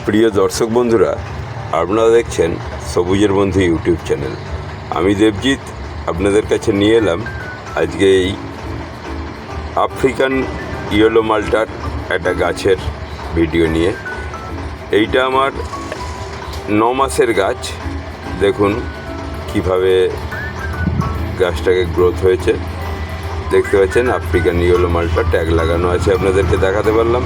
প্রিয় দর্শক বন্ধুরা, আপনারা দেখছেন সবুজের বন্ধু ইউটিউব চ্যানেল। আমি দেবজিৎ আপনাদের কাছে নিয়ে এলাম আজকে এই আফ্রিকান ইয়েলো মাল্টার একটা গাছের ভিডিও নিয়ে। এইটা আমার 9 মাসের গাছ। দেখুন কিভাবে গাছটাকে গ্রোথ হয়েছে। দেখতে পাচ্ছেন আফ্রিকান ইয়েলো মাল্টার ট্যাগ লাগানো আছে, আপনাদেরকে দেখাতে পারলাম।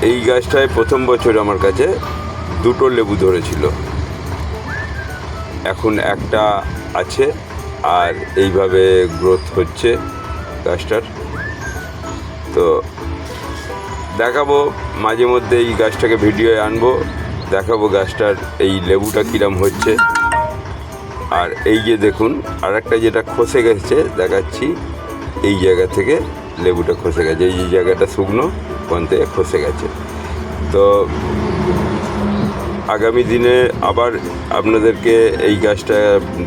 এই গাছটায় প্রথম বছর আমার কাছে 2টো লেবু ধরেছিল, এখন একটা আছে আর এইভাবে গ্রোথ হচ্ছে গাছটার। তো দেখাবো মাঝে মধ্যে, এই গাছটাকে ভিডিওয়ে আনবো, দেখাবো গাছটার এই লেবুটা কিরম হচ্ছে। আর এই যে দেখুন আর একটা যেটা খসে গেছে দেখাচ্ছি, এই জায়গা থেকে লেবুটা খসে গেছে, এই যে জায়গাটা শুকনো ওখান থেকে খসে গেছে। তো আগামী দিনে আবার আপনাদেরকে এই গাছটা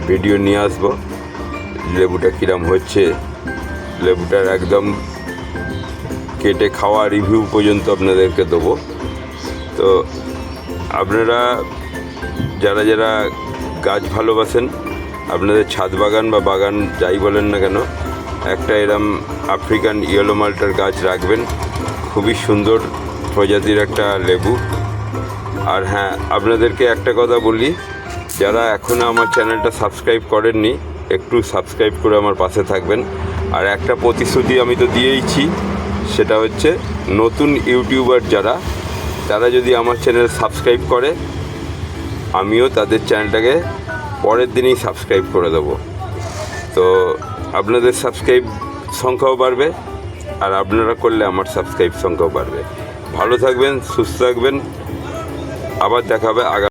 ভিডিও নিয়ে আসবো, লেবুটা কিরম হচ্ছে, লেবুটার একদম কেটে খাওয়া রিভিউ পর্যন্ত আপনাদেরকে দেবো। তো আপনারা যারা যারা গাছ ভালোবাসেন, আপনাদের ছাদ বাগান বা বাগান যাই বলেন না কেন, একটা এরম আফ্রিকান ইয়েলো মাল্টার গাছ রাখবেন। খুবই সুন্দর প্রজাতির একটা লেবু। আর হ্যাঁ, আপনাদেরকে একটা কথা বলি, যারা এখনও আমার চ্যানেলটা সাবস্ক্রাইব করেননি, একটু সাবস্ক্রাইব করে আমার পাশে থাকবেন। আর একটা প্রতিশ্রুতি আমি তো দিয়েইছি, সেটা হচ্ছে নতুন ইউটিউবার তারা যদি আমার চ্যানেল সাবস্ক্রাইব করে, আমিও তাদের চ্যানেলটাকে পরের দিনেই সাবস্ক্রাইব করে দেবো। তো আপনাদের সাবস্ক্রাইব সংখ্যাও বাড়বে, আর আপনারা করলে আমার সাবস্ক্রাইব সংখ্যাও বাড়বে। ভালো থাকবেন, সুস্থ থাকবেন, আবার দেখা হবে আগামী